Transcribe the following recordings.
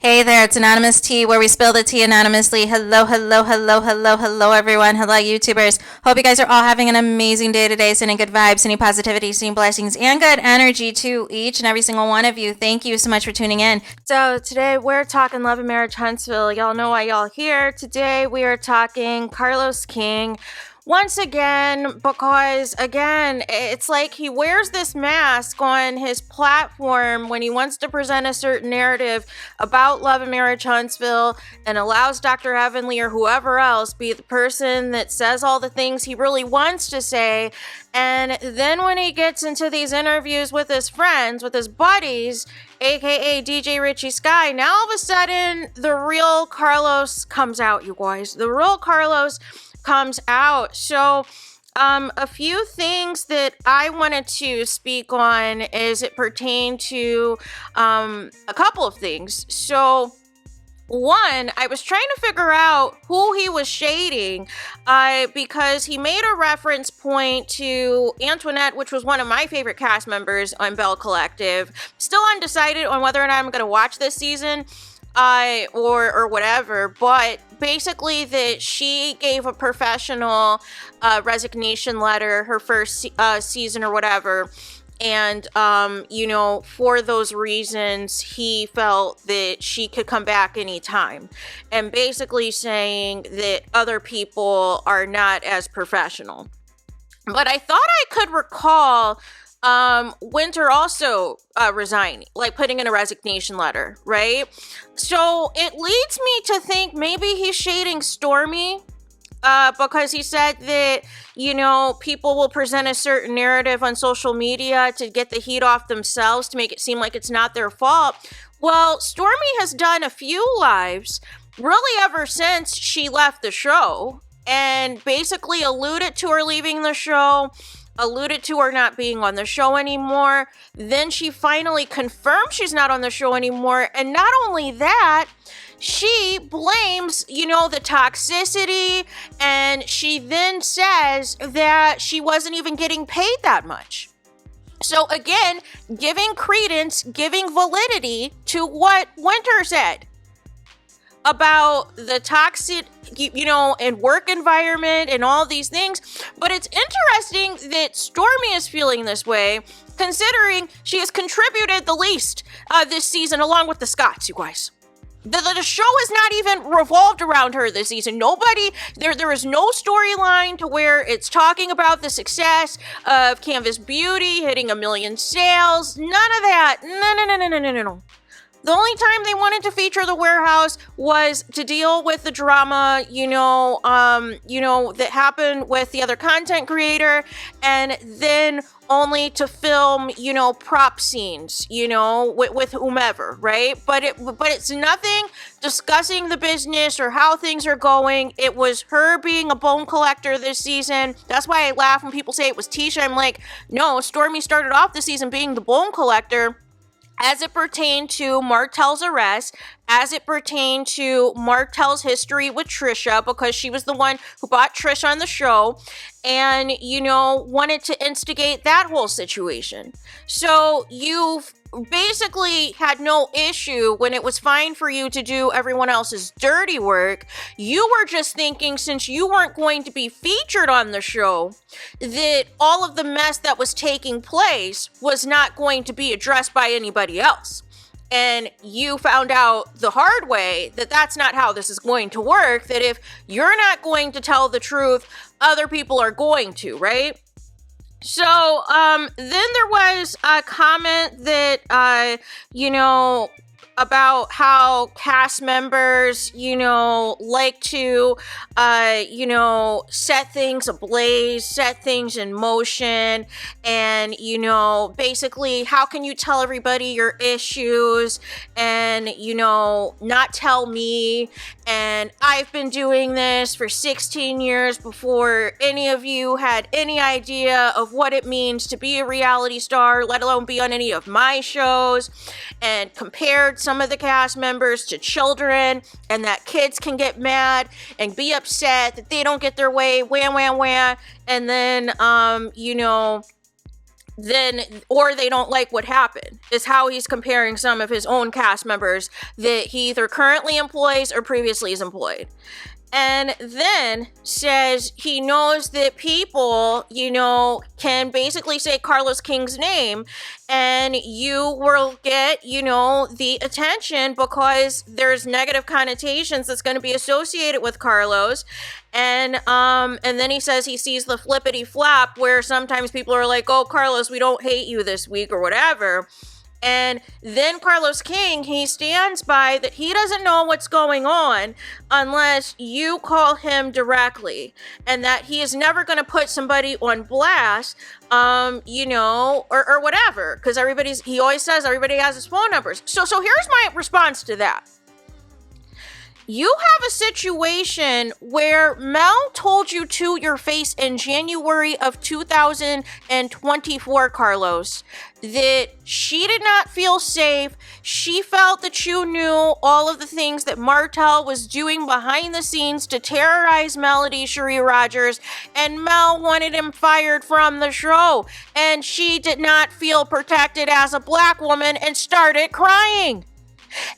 Hey there, it's Anonymous Tea, where we spill the tea anonymously. Hello, hello, hello, hello, hello, everyone. Hello, YouTubers. Hope you guys are all having an amazing day today, sending good vibes, sending positivity, sending blessings, and good energy to each and every single one of you. Thank you so much for tuning in. So today we're talking love and marriage Huntsville. Y'all know why y'all here. Today we are talking Carlos King. Once again, because again, it's like he wears this mask on his platform when he wants to present a certain narrative about love and marriage Huntsville and allows Dr. Heavenly or whoever else be the person that says all the things he really wants to say. And then when he gets into these interviews with his friends, with his buddies, aka DJ Richie Sky, now all of a sudden the real Carlos comes out, you guys. The real Carlos comes out. So a few things that I wanted to speak on as it pertained to a couple of things. So one, I was trying to figure out who he was shading because he made a reference point to Antoinette, which was one of my favorite cast members on Bell Collective. Still undecided on whether or not I'm going to watch this season or whatever, but basically that she gave a professional resignation letter her first season or whatever, and for those reasons he felt that she could come back anytime, and basically saying that other people are not as professional. But I thought I could recall Winter also resigning, like putting in a resignation letter, right? So it leads me to think maybe he's shading Stormy because he said that, people will present a certain narrative on social media to get the heat off themselves, to make it seem like it's not their fault. Well, Stormy has done a few lives really ever since she left the show, and basically alluded to her leaving the show, alluded to her not being on the show anymore. Then she finally confirmed she's not on the show anymore. And not only that, she blames, the toxicity, and she then says that she wasn't even getting paid that much. So again, giving credence, giving validity to what Winter said about the toxic, and work environment and all these things. But it's interesting that Stormy is feeling this way, considering she has contributed the least this season, along with the Scotts, you guys. The show is not even revolved around her this season. There is no storyline to where it's talking about the success of Canvas Beauty hitting 1 million sales. None of that. No. The only time they wanted to feature the warehouse was to deal with the drama, that happened with the other content creator, and then only to film, prop scenes, with whomever, right? But it's nothing discussing the business or how things are going. It was her being a bone collector this season. That's why I laugh when people say it was Tisha. I'm like, no, Stormy started off the season being the bone collector, as it pertained to Martel's arrest, as it pertained to Martel's history with Trisha, because she was the one who brought Trish on the show and, wanted to instigate that whole situation. So you've basically had no issue when it was fine for you to do everyone else's dirty work. You were just thinking, since you weren't going to be featured on the show, that all of the mess that was taking place was not going to be addressed by anybody else. And you found out the hard way that that's not how this is going to work, that if you're not going to tell the truth, other people are going to, right? So, then there was a comment that, about how cast members, like to, set things ablaze, set things in motion, and, basically, how can you tell everybody your issues and, not tell me? And I've been doing this for 16 years before any of you had any idea of what it means to be a reality star, let alone be on any of my shows, and compared some of the cast members to children, and that kids can get mad and be upset that they don't get their way, wham, wham, wham. And then, then, or they don't like what happened, is how he's comparing some of his own cast members that he either currently employs or previously is employed. And then says he knows that people, can basically say Carlos King's name and you will get, the attention because there's negative connotations that's going to be associated with Carlos. And then he says he sees the flippity flop where sometimes people are like, oh, Carlos, we don't hate you this week or whatever. And then Carlos King, he stands by that he doesn't know what's going on unless you call him directly, and that he is never going to put somebody on blast, or whatever, because he always says everybody has his phone numbers. So here's my response to that. You have a situation where Mel told you to your face in January of 2024, Carlos, that she did not feel safe. She felt that you knew all of the things that Martel was doing behind the scenes to terrorize Melody Cherie Rogers, and Mel wanted him fired from the show. And she did not feel protected as a black woman and started crying.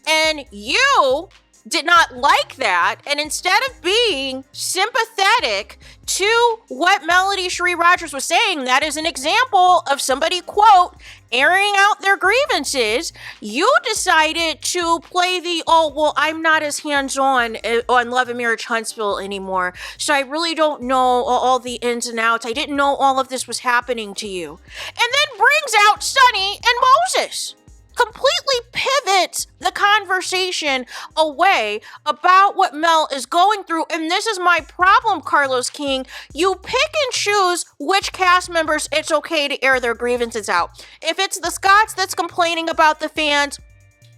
And you did not like that, and instead of being sympathetic to what Melody Cherie Rogers was saying, that is an example of somebody, quote, airing out their grievances, you decided to play the, oh, well, I'm not as hands-on on Love and Marriage Huntsville anymore, so I really don't know all the ins and outs. I didn't know all of this was happening to you. And then brings out Sonny and Moses. Completely pivots the conversation away about what Mel is going through. And this is my problem, Carlos King. You pick and choose which cast members it's okay to air their grievances out. If it's the Scotts that's complaining about the fans,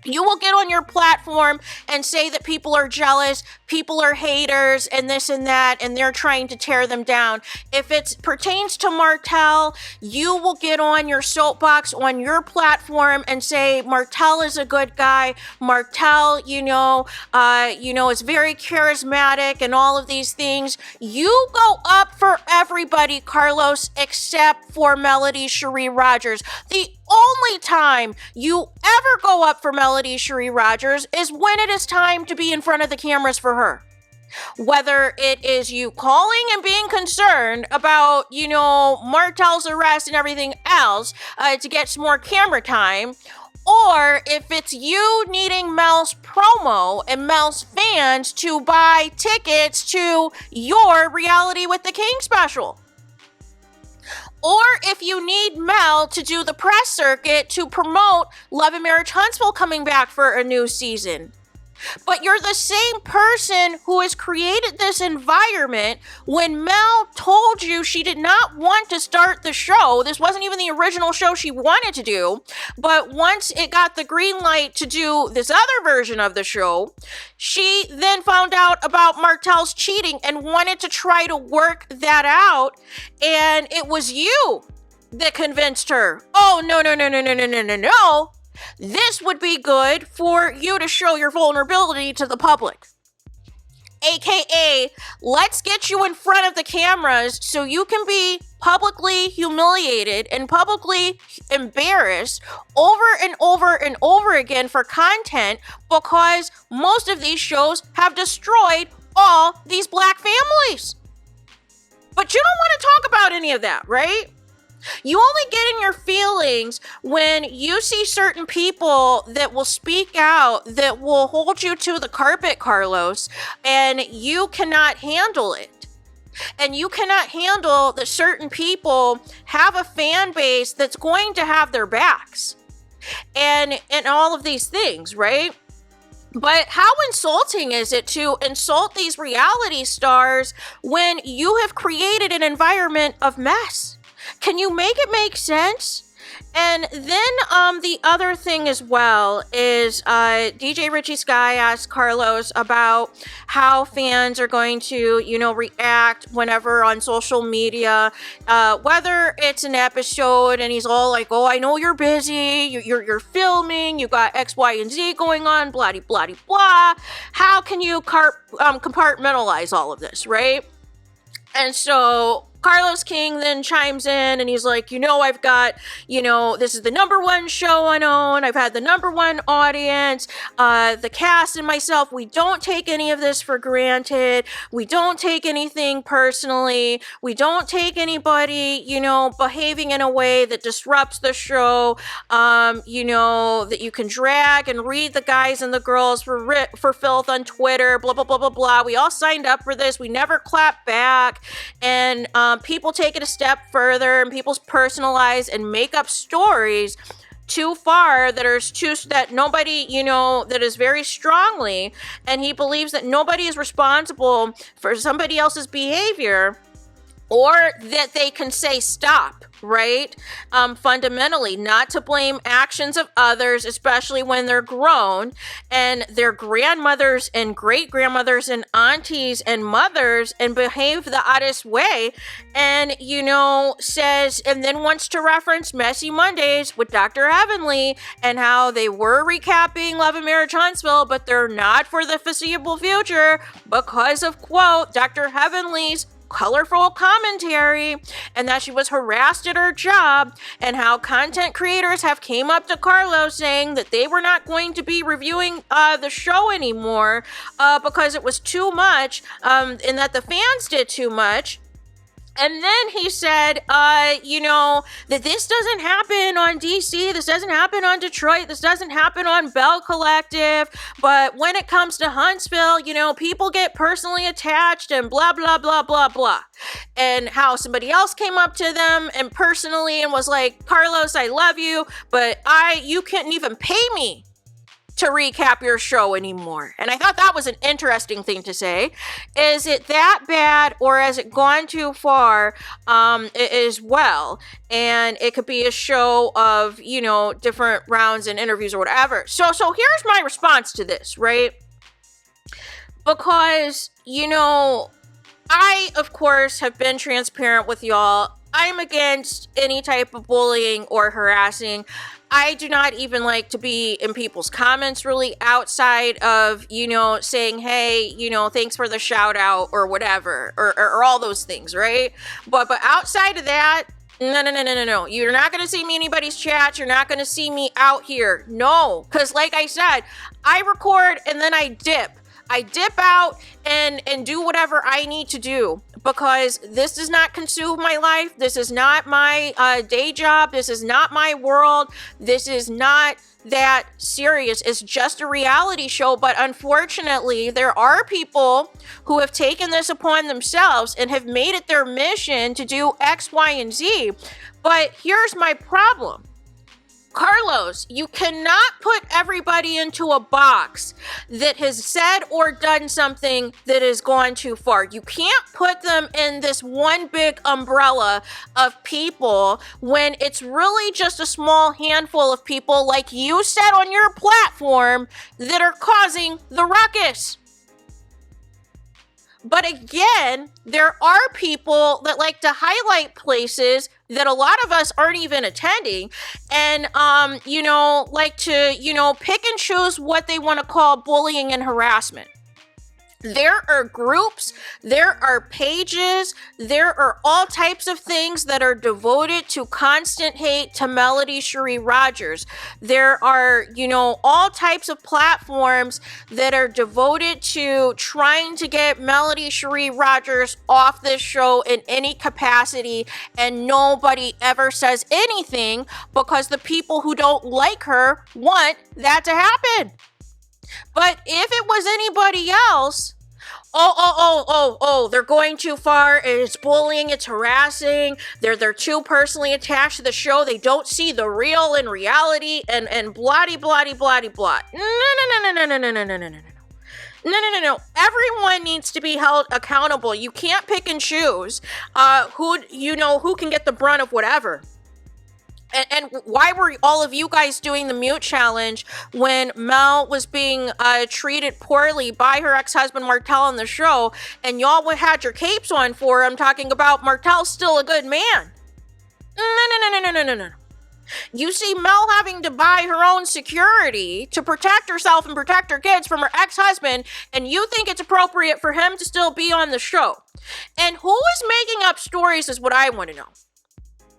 you will get on your platform and say that people are jealous, people are haters, and this and that, and they're trying to tear them down. If it pertains to Martel, you will get on your soapbox on your platform and say Martel is a good guy. Martel, is very charismatic and all of these things. You go up for everybody, Carlos, except for Melody Cherie Rogers. The only time you ever go up for Melody Cherie Rogers is when it is time to be in front of the cameras for her. Whether it is you calling and being concerned about, Martel's arrest and everything else to get some more camera time, or if it's you needing Mel's promo and Mel's fans to buy tickets to your Reality with the King special. Or if you need Mel to do the press circuit to promote Love and Marriage Huntsville coming back for a new season. But you're the same person who has created this environment when Mel told you she did not want to start the show. This wasn't even the original show she wanted to do. But once it got the green light to do this other version of the show, she then found out about Martel's cheating and wanted to try to work that out. And it was you that convinced her, oh, no. This would be good for you to show your vulnerability to the public. AKA, let's get you in front of the cameras so you can be publicly humiliated and publicly embarrassed over and over and over again for content, because most of these shows have destroyed all these black families. But you don't want to talk about any of that, right? You only get in your feelings when you see certain people that will speak out, that will hold you to the carpet, Carlos, and you cannot handle it. And you cannot handle that certain people have a fan base that's going to have their backs. And all of these things, right? But how insulting is it to insult these reality stars when you have created an environment of mess? Can you make it make sense? And then the other thing as well is DJ Richie Sky asked Carlos about how fans are going to, react whenever on social media, whether it's an episode and he's all like, oh, I know you're busy, you're filming, you got X, Y, and Z going on, blah, blah, blah. How can you compartmentalize all of this, right? And so Carlos King then chimes in and he's like, I've got, this is the #1 show on OWN. I've had the #1 audience. The cast and myself, we don't take any of this for granted. We don't take anything personally. We don't take anybody, behaving in a way that disrupts the show. That you can drag and read the guys and the girls for filth on Twitter, blah, blah, blah, blah, blah. We all signed up for this. We never clap back. And people take it a step further, and people personalize and make up stories too far that nobody, that is very strongly, and he believes that nobody is responsible for somebody else's behavior, or that they can say stop, right? Fundamentally, not to blame actions of others, especially when they're grown and their grandmothers and great-grandmothers and aunties and mothers and behave the oddest way. And, says, and then wants to reference Messy Mondays with Dr. Heavenly and how they were recapping Love and Marriage Huntsville, but they're not for the foreseeable future because of, quote, Dr. Heavenly's colorful commentary, and that she was harassed at her job, and how content creators have came up to Carlos saying that they were not going to be reviewing the show anymore because it was too much, and that the fans did too much. And then he said, that this doesn't happen on DC, this doesn't happen on Detroit, this doesn't happen on Bell Collective, but when it comes to Huntsville, people get personally attached and blah, blah, blah, blah, blah. And how somebody else came up to them and personally and was like, Carlos, I love you, but you can't even pay me to recap your show anymore. And I thought that was an interesting thing to say. Is it that bad, or has it gone too far as well? And it could be a show of, different rounds and interviews or whatever. So here's my response to this, right? Because, I, of course, have been transparent with y'all. I'm against any type of bullying or harassing. I do not even like to be in people's comments really outside of, saying, hey, thanks for the shout out or whatever, or all those things, right? But outside of that, no. You're not going to see me in anybody's chat. You're not going to see me out here. No, because like I said, I record and then I dip. I dip out and do whatever I need to do, because this does not consume my life. This is not my day job. This is not my world. This is not that serious. It's just a reality show. But unfortunately, there are people who have taken this upon themselves and have made it their mission to do X, Y, and Z. But here's my problem. Carlos, you cannot put everybody into a box that has said or done something that has gone too far. You can't put them in this one big umbrella of people when it's really just a small handful of people, like you said on your platform, that are causing the ruckus. But again, there are people that like to highlight places that a lot of us aren't even attending, and, like to, pick and choose what they want to call bullying and harassment. There are groups, there are pages, there are all types of things that are devoted to constant hate to Melody Cherie Rogers. There are, all types of platforms that are devoted to trying to get Melody Cherie Rogers off this show in any capacity, and nobody ever says anything because the people who don't like her want that to happen. But if it was anybody else, they're going too far. It's bullying, it's harassing. They're too personally attached to the show. They don't see the real in reality, and bloody, bloody, bloody, blot. No. Everyone needs to be held accountable. You can't pick and choose who can get the brunt of whatever. And why were all of you guys doing the mute challenge when Mel was being treated poorly by her ex-husband Martel on the show, and y'all had your capes on for him, talking about Martel's still a good man? No. You see Mel having to buy her own security to protect herself and protect her kids from her ex-husband, and you think it's appropriate for him to still be on the show. And who is making up stories is what I want to know.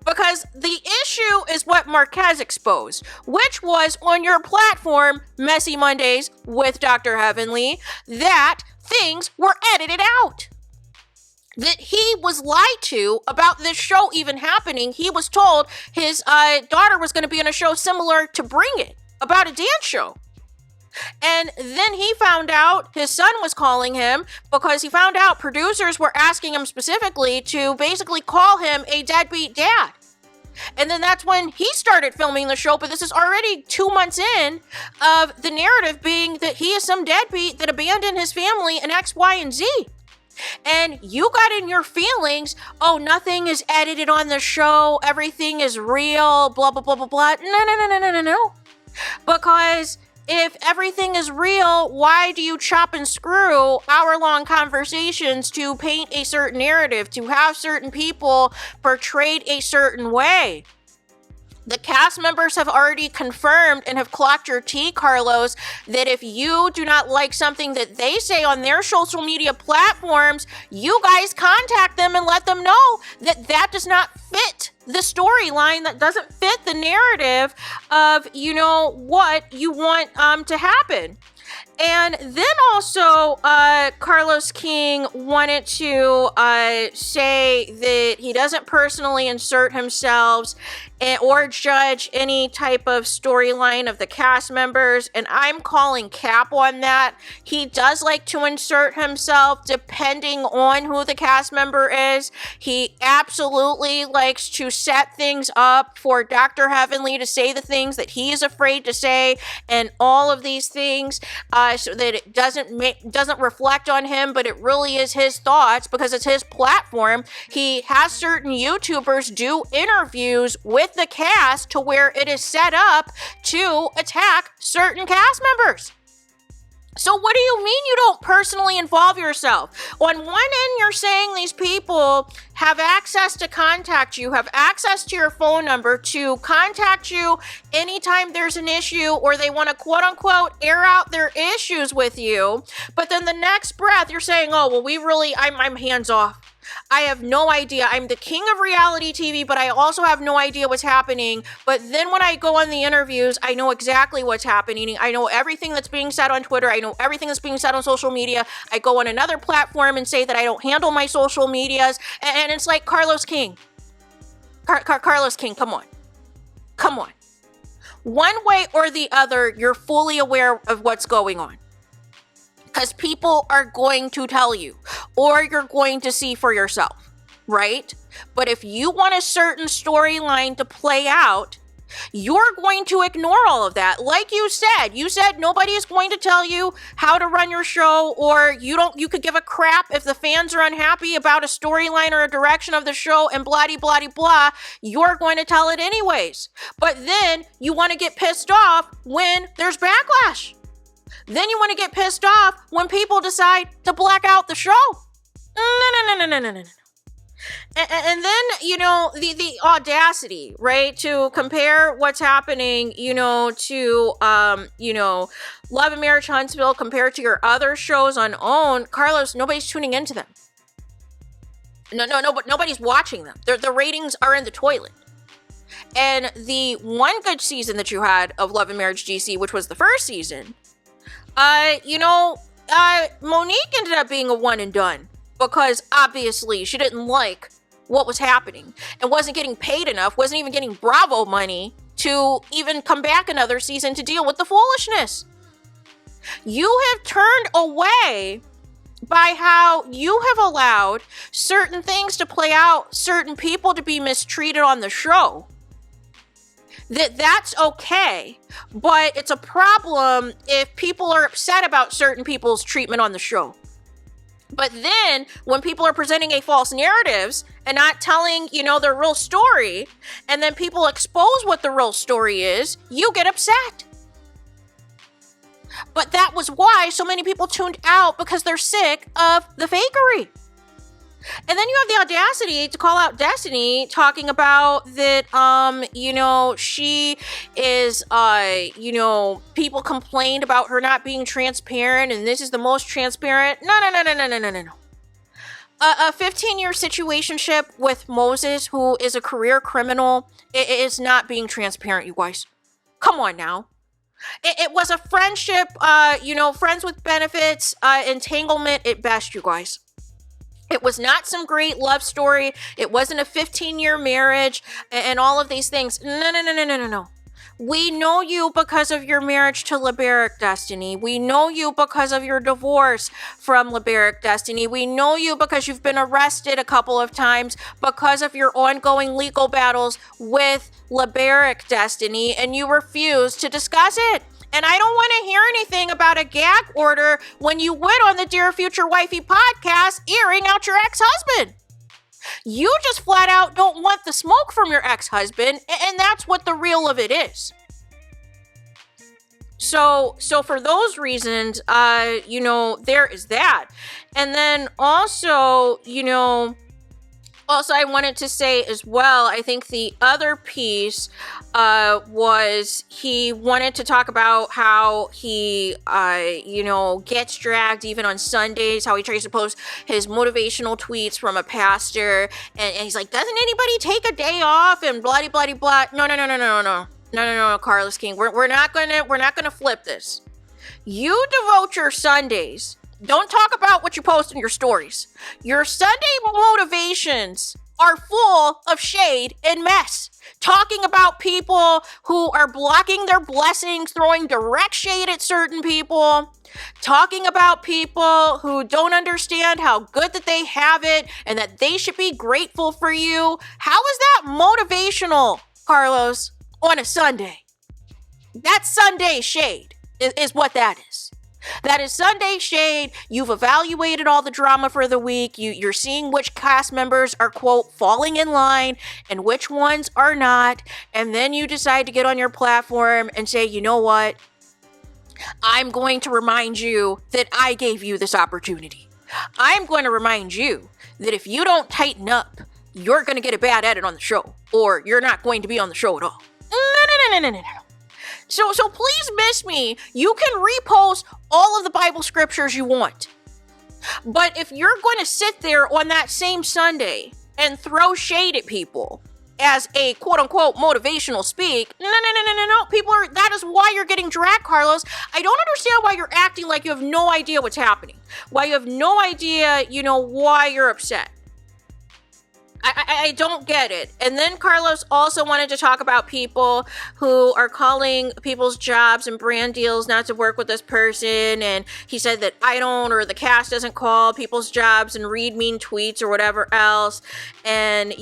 Because the issue is what Marquez exposed, which was on your platform, Messy Mondays with Dr. Heavenly, that things were edited out. That he was lied to about this show even happening. He was told his daughter was going to be in a show similar to Bring It, about a dance show. And then he found out his son was calling him because he found out producers were asking him specifically to basically call him a deadbeat dad. And then that's when he started filming the show, but this is already 2 months in of the narrative being that he is some deadbeat that abandoned his family and X, Y, and Z. And you got in your feelings, oh, nothing is edited on the show, everything is real, blah, blah, blah, blah, blah. No. Because if everything is real, why do you chop and screw hour-long conversations to paint a certain narrative, to have certain people portrayed a certain way? The cast members have already confirmed and have clocked your tea, Carlos, that if you do not like something that they say on their social media platforms, you guys contact them and let them know that that does not fit the storyline, that doesn't fit the narrative of, you know, what you want to happen. And then also, Carlos King wanted to say that he doesn't personally insert himself or judge any type of storyline of the cast members, and I'm calling cap on that. He does like to insert himself depending on who the cast member is. He absolutely likes to set things up for Dr. Heavenly to say the things that he is afraid to say, and all of these things so that it doesn't reflect on him, but it really is his thoughts because it's his platform. He has certain YouTubers do interviews with the cast to where it is set up to attack certain cast members. So what do you mean you don't personally involve yourself? On one end, you're saying these people have access to contact you, have access to your phone number to contact you anytime there's an issue or they want to quote unquote air out their issues with you. But then the next breath, you're saying, oh, well, I'm hands off. I have no idea. I'm the king of reality TV, but I also have no idea what's happening. But then when I go on the interviews, I know exactly what's happening. I know everything that's being said on Twitter. I know everything that's being said on social media. I go on another platform and say that I don't handle my social medias. And it's like, Carlos King. Carlos King, come on. Come on. One way or the other, you're fully aware of what's going on. Because people are going to tell you, or you're going to see for yourself, right? But if you want a certain storyline to play out, you're going to ignore all of that. Like you said nobody is going to tell you how to run your show, or you could give a crap if the fans are unhappy about a storyline or a direction of the show and blah, blah, blah. You're going to tell it anyways. But then you want to get pissed off when there's backlash. Then you want to get pissed off when people decide to black out the show. No. And then, the audacity, right, to compare what's happening, to, Love and Marriage Huntsville compared to your other shows on OWN. Carlos, nobody's tuning into them. No, but nobody's watching them. The ratings are in the toilet. And the one good season that you had of Love and Marriage GC, which was the first season, Monique ended up being a one and done because obviously she didn't like what was happening and wasn't getting paid enough, wasn't even getting Bravo money to even come back another season to deal with the foolishness. You have turned away by how you have allowed certain things to play out, certain people to be mistreated on the show. That's okay, but it's a problem if people are upset about certain people's treatment on the show. But then when people are presenting a false narratives and not telling, their real story, and then people expose what the real story is, you get upset. But that was why so many people tuned out, because they're sick of the fakery. And then you have the audacity to call out Destiny, talking about that, she is, people complained about her not being transparent, and this is the most transparent. No. A 15-year situationship with Moses, who is a career criminal, is not being transparent, you guys. Come on now. It was a friendship, friends with benefits, entanglement at best, you guys. It was not some great love story. It wasn't a 15-year marriage and all of these things. No. We know you because of your marriage to Liberic Destiny. We know you because of your divorce from Liberic Destiny. We know you because you've been arrested a couple of times because of your ongoing legal battles with Liberic Destiny, and you refuse to discuss it. And I don't want to hear anything about a gag order when you went on the Dear Future Wifey podcast airing out your ex-husband. You just flat out don't want the smoke from your ex-husband, and that's what the real of it is. So for those reasons, there is that. And then also, I wanted to say as well, I think the other piece was he wanted to talk about how he, gets dragged even on Sundays, how he tries to post his motivational tweets from a pastor, and he's like, doesn't anybody take a day off and blah, blah, blah. No, Carlos King, we're not gonna flip this. You devote your Sundays. Don't talk about what you post in your stories. Your Sunday motivations are full of shade and mess. Talking about people who are blocking their blessings, throwing direct shade at certain people. Talking about people who don't understand how good that they have it and that they should be grateful for you. How is that motivational, Carlos, on a Sunday? That's Sunday shade, is what that is. That is Sunday shade. You've evaluated all the drama for the week. You're seeing which cast members are, quote, falling in line and which ones are not. And then you decide to get on your platform and say, you know what? I'm going to remind you that I gave you this opportunity. I'm going to remind you that if you don't tighten up, you're going to get a bad edit on the show, or you're not going to be on the show at all. No. So please miss me. You can repost all of the Bible scriptures you want. But if you're going to sit there on that same Sunday and throw shade at people as a quote-unquote motivational speak, no. That is why you're getting dragged, Carlos. I don't understand why you're acting like you have no idea what's happening. Why you have no idea, why you're upset. I don't get it. And then Carlos also wanted to talk about people who are calling people's jobs and brand deals not to work with this person. And he said that I don't, or the cast doesn't call people's jobs and read mean tweets or whatever else. And,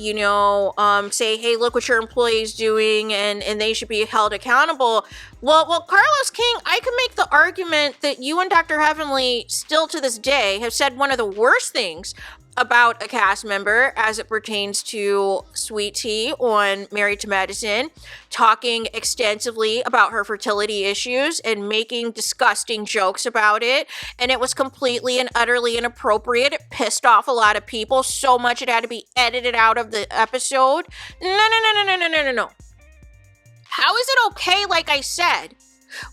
say, hey, look what your employee's doing and they should be held accountable. Well, Carlos King, I can make the argument that you and Dr. Heavenly still to this day have said one of the worst things about a cast member as it pertains to Sweet Tea on Married to Medicine, talking extensively about her fertility issues and making disgusting jokes about it. And it was completely and utterly inappropriate. It pissed off a lot of people so much it had to be edited out of the episode. No. How is it okay, like I said,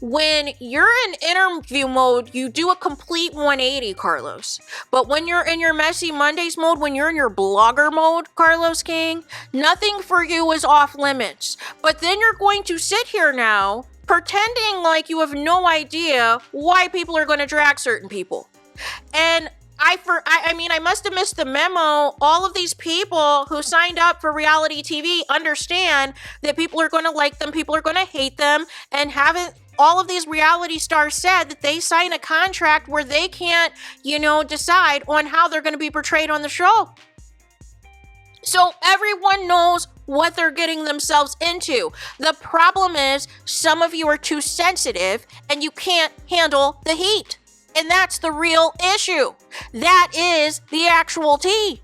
when you're in interview mode, you do a complete 180, Carlos. But when you're in your Messy Mondays mode, when you're in your blogger mode, Carlos King, nothing for you is off limits. But then you're going to sit here now pretending like you have no idea why people are going to drag certain people. And I must have missed the memo. All of these people who signed up for reality TV understand that people are going to like them, people are going to hate them, and haven't all of these reality stars said that they sign a contract where they can't, decide on how they're going to be portrayed on the show. So everyone knows what they're getting themselves into. The problem is some of you are too sensitive and you can't handle the heat. And that's the real issue. That is the actual tea.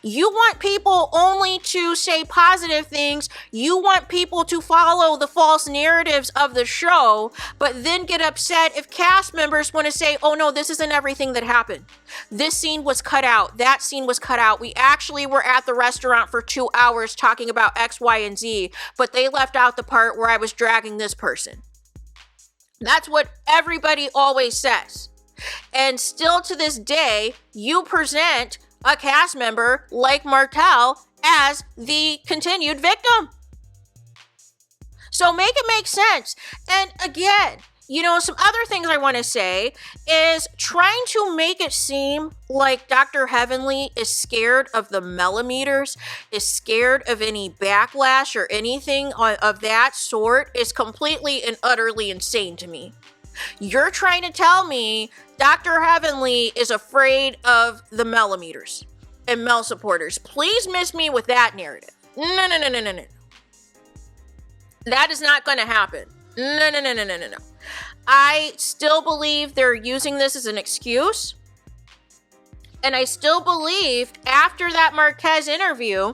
You want people only to say positive things. You want people to follow the false narratives of the show, but then get upset if cast members want to say, oh no, this isn't everything that happened. This scene was cut out. That scene was cut out. We actually were at the restaurant for 2 hours talking about X, Y, and Z, but they left out the part where I was dragging this person. That's what everybody always says. And still to this day, you present a cast member like Martell as the continued victim. So make it make sense. And again, some other things I want to say is trying to make it seem like Dr. Heavenly is scared of the MELOMETERS, is scared of any backlash or anything of that sort is completely and utterly insane to me. You're trying to tell me Dr. Heavenly is afraid of the MELOMETERS and Mel supporters. Please miss me with that narrative. No. That is not going to happen. No. I still believe they're using this as an excuse. And I still believe after that Marquez interview,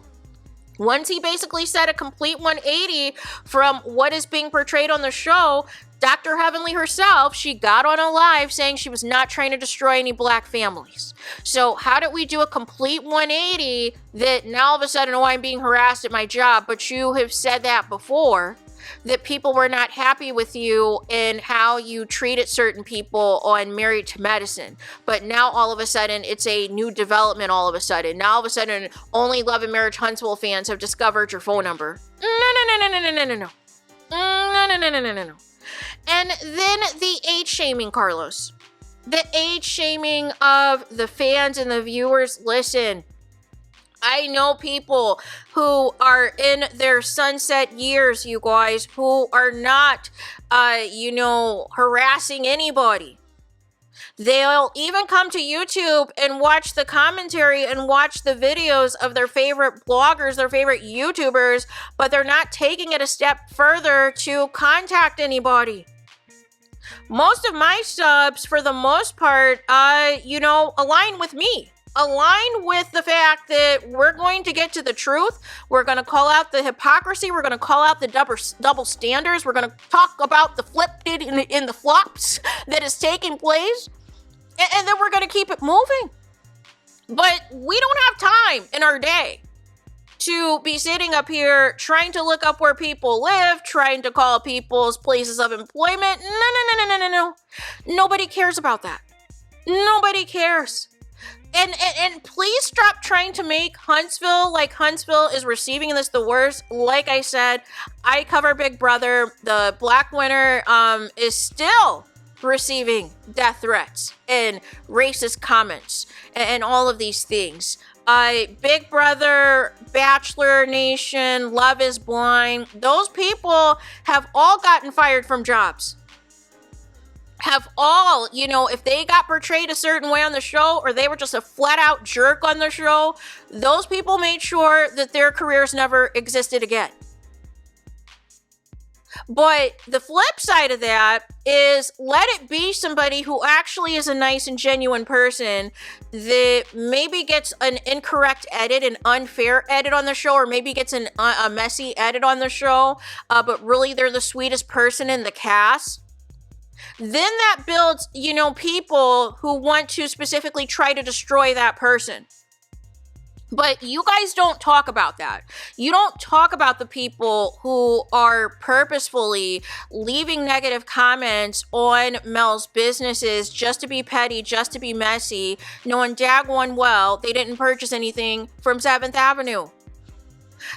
once he basically said a complete 180 from what is being portrayed on the show, Dr. Heavenly herself, she got on a live saying she was not trying to destroy any black families. So how did we do a complete 180 that now all of a sudden, oh, I'm being harassed at my job, but you have said that before, that people were not happy with you and how you treated certain people on Married to Medicine. But now all of a sudden, it's a new development all of a sudden. Now all of a sudden, only Love and Marriage Huntsville fans have discovered your phone number. No. And then the age shaming, Carlos. The age shaming of the fans and the viewers. Listen, I know people who are in their sunset years, you guys, who are not, harassing anybody. They'll even come to YouTube and watch the commentary and watch the videos of their favorite bloggers, their favorite YouTubers, but they're not taking it a step further to contact anybody. Most of my subs, for the most part, align with me. Align with the fact that we're going to get to the truth. We're going to call out the hypocrisy. We're going to call out the double standards. We're going to talk about the flipped in the flops that is taking place. And then we're going to keep it moving. But we don't have time in our day to be sitting up here trying to look up where people live, trying to call people's places of employment. No. Nobody cares about that. Nobody cares. And please stop trying to make Huntsville like Huntsville is receiving this the worst. Like I said, I cover Big Brother. The Black winner is still receiving death threats and racist comments and all of these things. Big Brother, Bachelor Nation, Love is Blind, those people have all gotten fired from jobs. Have all, if they got portrayed a certain way on the show or they were just a flat out jerk on the show, those people made sure that their careers never existed again. But the flip side of that is let it be somebody who actually is a nice and genuine person that maybe gets an incorrect edit, an unfair edit on the show, or maybe gets a messy edit on the show, but really they're the sweetest person in the cast. Then that builds, people who want to specifically try to destroy that person. But you guys don't talk about that. You don't talk about the people who are purposefully leaving negative comments on Mel's businesses just to be petty, just to be messy, knowing daggone well they didn't purchase anything from 7th Avenue.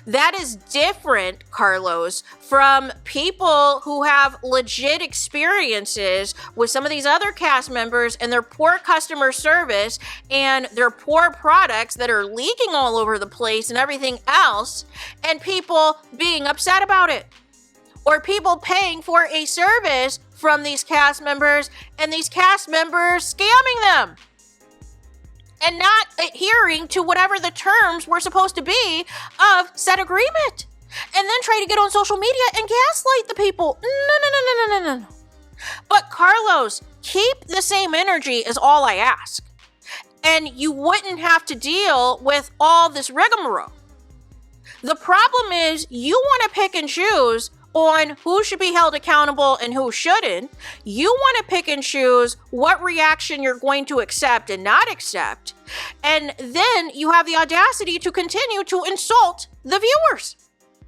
That is different, Carlos, from people who have legit experiences with some of these other cast members and their poor customer service and their poor products that are leaking all over the place and everything else, and people being upset about it. Or people paying for a service from these cast members and these cast members scamming them and not adhering to whatever the terms were supposed to be of said agreement. And then try to get on social media and gaslight the people. No. But Carlos, keep the same energy is all I ask. and you wouldn't have to deal with all this rigmarole. The problem is you want to pick and choose on who should be held accountable and who shouldn't. You want to pick and choose what reaction you're going to accept and not accept. And then you have the audacity to continue to insult the viewers.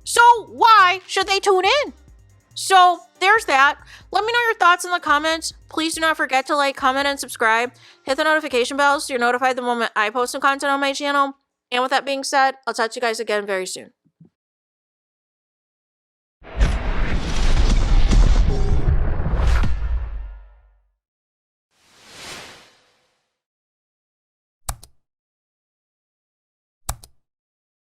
So why should they tune in? So there's that. Let me know your thoughts in the comments. Please do not forget to like, comment, and subscribe. Hit the notification bell so you're notified the moment I post some content on my channel. And with that being said, I'll talk to you guys again very soon.